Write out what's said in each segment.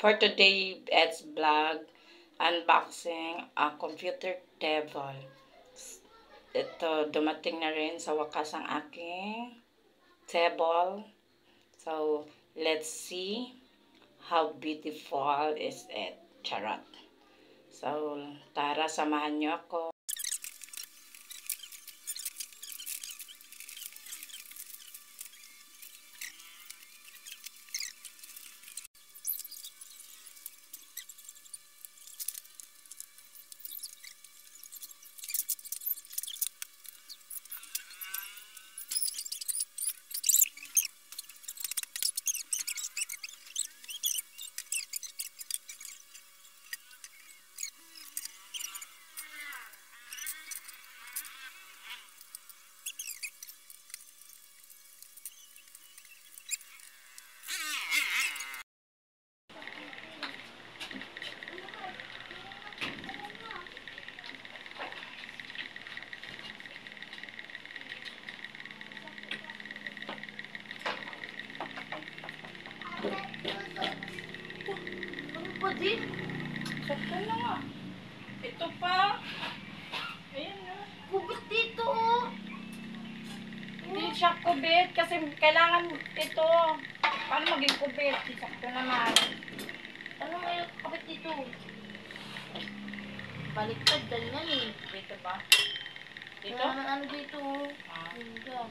For today, it's vlog, unboxing a computer table. Ito, dumating na rin sa wakas ang aking table. So, let's see how beautiful is it. Charot. So, tara, samahan niyo ako. Pwede? Sakto na nga. Ito pa. Ayan na. Kubit dito, oh. Hindi siya kubit kasi kailangan ito. Paano maging kubit? Sakto naman. Ano may kubit dito? Baliktad, ganyan eh. Dito ba? Dito? Wala naman ano dito, oh. Ah, Hanggang.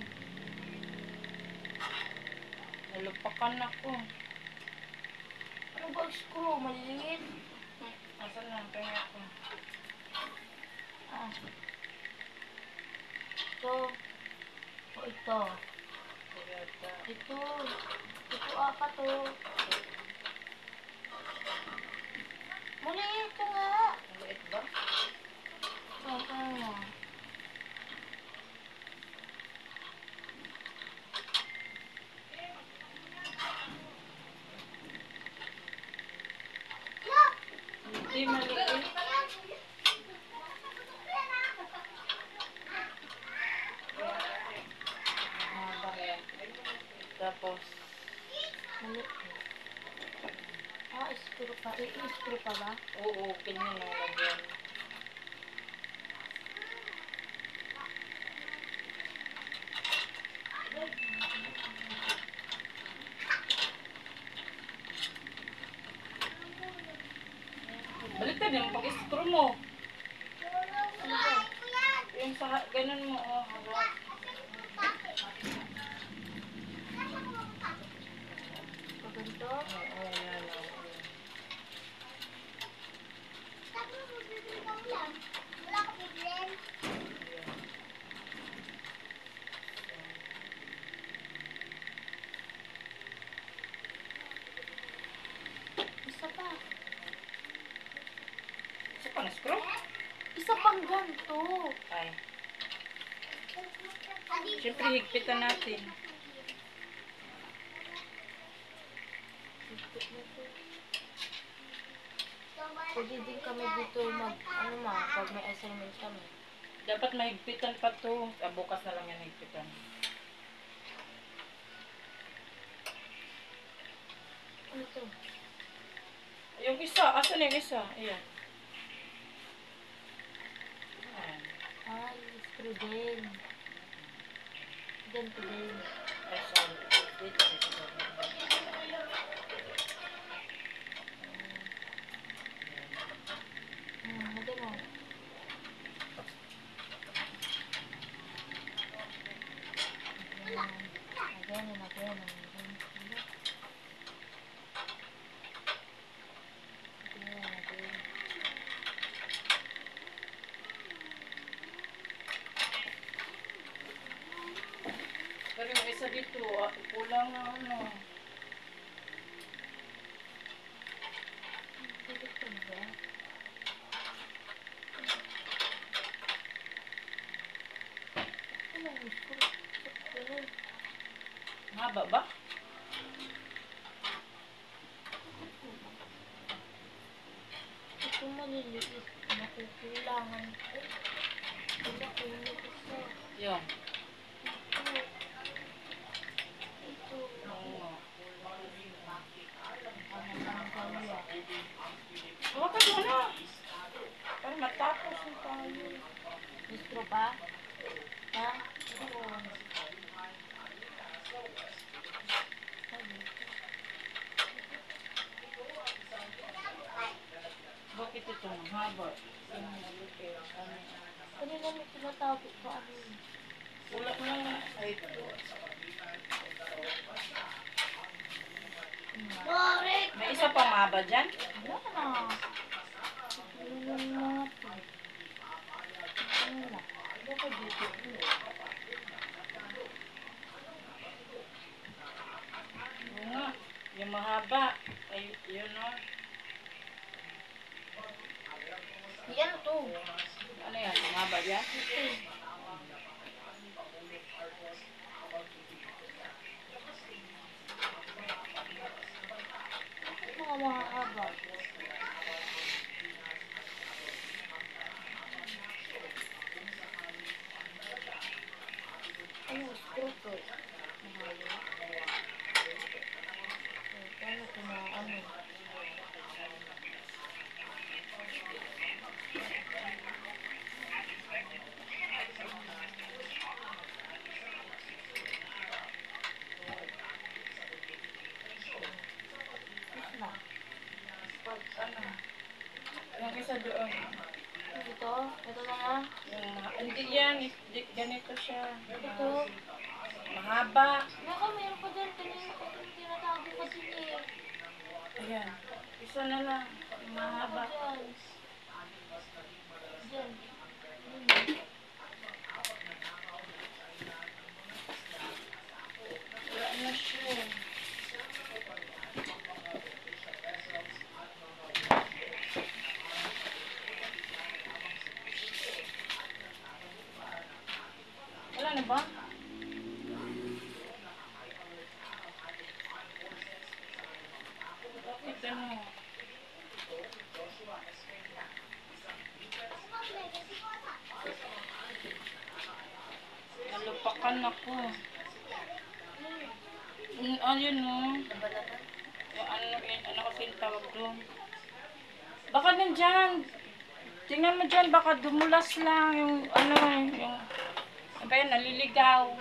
nalupakan ako. Ano ba screw? Maliliit. Asan na? Kaya ako. Ah. Ito. O ito. Ito. Ito apat, oh. Maliit ito nga. Maliit ba? Oo. Hindi maliit. Tapos, Maliit. Ah, screw pa. I-screw pa ba? oo, ganyan na lagyan. Baliktad yung pag-screw mo. Ano ba? Yung sa, ganun mo, oh, hawak. Pag ganito? Oo, yan, oo. Isa pa. Isa pa na screw? Isa pang ganito. Ay. Siyempre, higpitan natin. Pwede din kami dito mag, ano ma, pag may assignment kami. Dapat mahigpitan pa to. Bukas na lang yan higpitan. Ano to? Yung isa, asan yung isa? Ayan. Ayan. Ah, screw din. Ganito din. Ay, sorry. Dito, dito. Hindi mo. Again. Pero yung isa dito, kulang na ano. Dito ba? Ano yung screw? Ganun. Haba ba? Ito maliliit. Nakukulangan ko. Wala ko yung isa. Yung. Ito. Oo. Ano lang kaya? ko pa? Ha? Oo. Bakit ito mahaba? Kanina may tinatago pa ano yun. Wala ko lang. Ay, may isa pang mahaba dyan? Wala na. Wala na. Wala. Ano pa dito? Oo nga. Yung mahaba. Ay, yun o. Yan to. Ano yan? Mahaba dyan? Mga mahaba. Ano, screw to. Mahaba. Paano ito na ano? Ito na. Ano? Yung isa doon. Ito? Ito na nga? Hindi yan. Ganito siya. Ito? Mahaba. Naka, mayroon pa dyan. Kanina ko ito tinatago pa din eh. Ayan. Isa na lang. Mahaba. Dyan. Dyan. Wala na siya. Wala na ba? Bakit ano? Nalupakan ako. Ayun no. Nabalatan? Yung ano kasi yung tawag doon. Baka nandyan. Tingnan mo dyan, baka dumulas lang yung yung ano ba yan, naliligaw.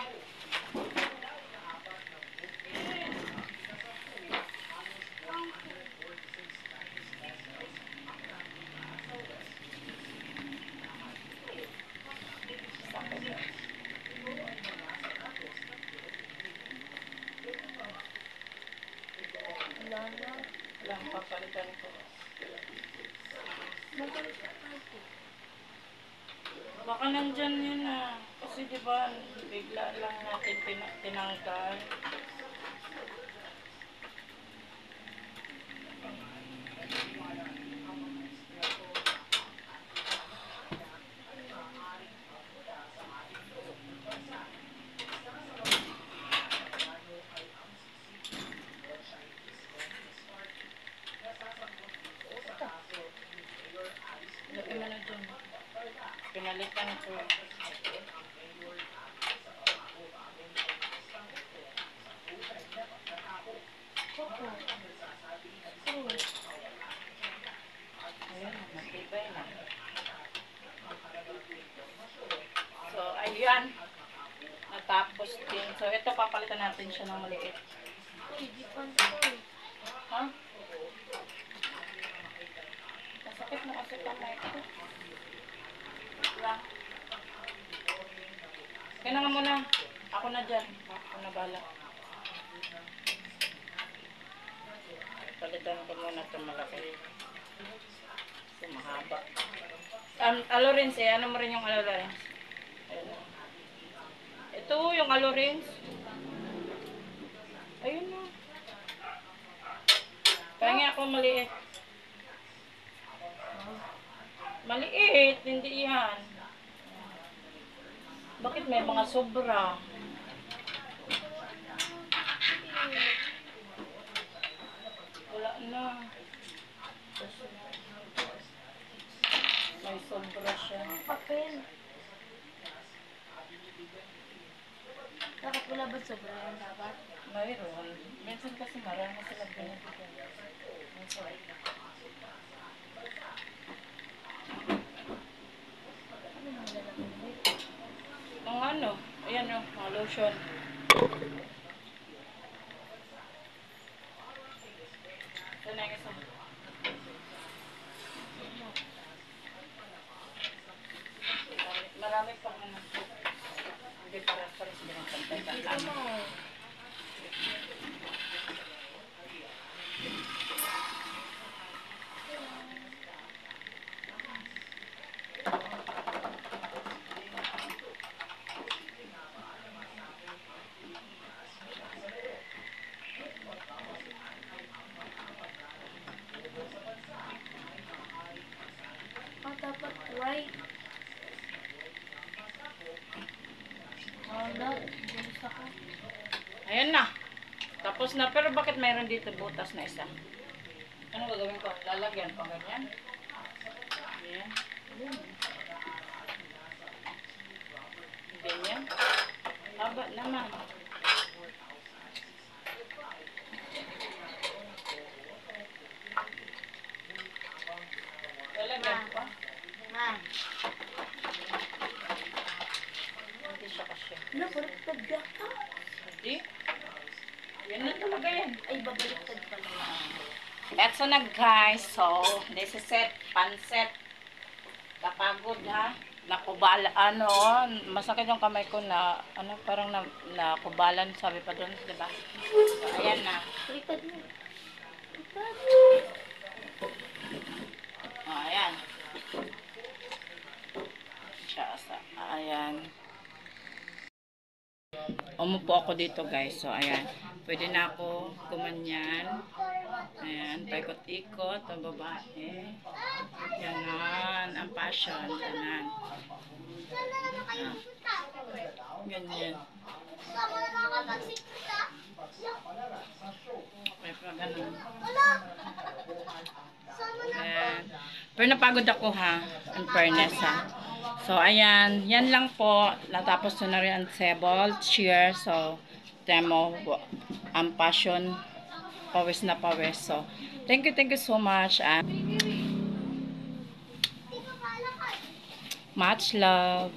Wala na. Lang papalitan ko. Baka nandyan yun ah. Kasi di ba bigla lang natin tinanggal. Laki mo na dyan. Pinalitan ko. Opo. Ayan, matibay na. So, ayan. Natapos din. So, ito papalitan natin siya ng maliit. Uy, di pa ito eh. Ha? Masakit na kasi kamay ko. Lang. Kaya na nga muna. Ako na dyan. Ako na bala. Palitan ko muna itong malaki. So, mahaba. Alorins eh. Ano mo rin yung alorins? Ayan. Ito yung alorins. Ayun na. Pahingi ako maliit. Maliit, hindi yan. Bakit may mga sobra? Wala na. May sobra siya. Ang papel. Dapat wala ba sobra yan dapat? Mayroon. Minsan kasi marami silang binibigyan. Minsan. Ano nang lalaki? lotion. Ito na yung isa. Marami pang ano. Hindi pares-pares din ang pantay. Dito mo. Dapat white. Wala. Bilis ako. Ayan na. Tapos na. Pero bakit mayroon dito butas na isa? Ano gagawin ko? Lalagyan pa ganyan? Ayan. Ganyan. Haba naman. Lalagyan pa. Ma. Hindi siya kasya. Ano, baliktad ka? Hindi. Yan na talaga yan. Ay, babaliktad pala. Eto na guys. So, this is it. Panset. Kapagod ha. Nakubala. Ano, masakit yung kamay ko na, ano, parang nakubalan. Sabi pa doon, diba? So, ayan na. Baliktad mo. Baliktad. Oh, ayan. Ayan. Umupo ako dito guys. So, ayan. Pwede na ako gumanyan. Ayan. Paikot-ikot. Ang babae. Yanan. Ang passion. Yanan. Ah. Ganyan. May pa ganun. Ayan. Pero napagod ako ha. In fairness ha. So, ayan. Yan lang po. Natapos na rin ang table. Cheer. So, demo. Ang passion. Pawis na pawis. So, thank you so much. And much love.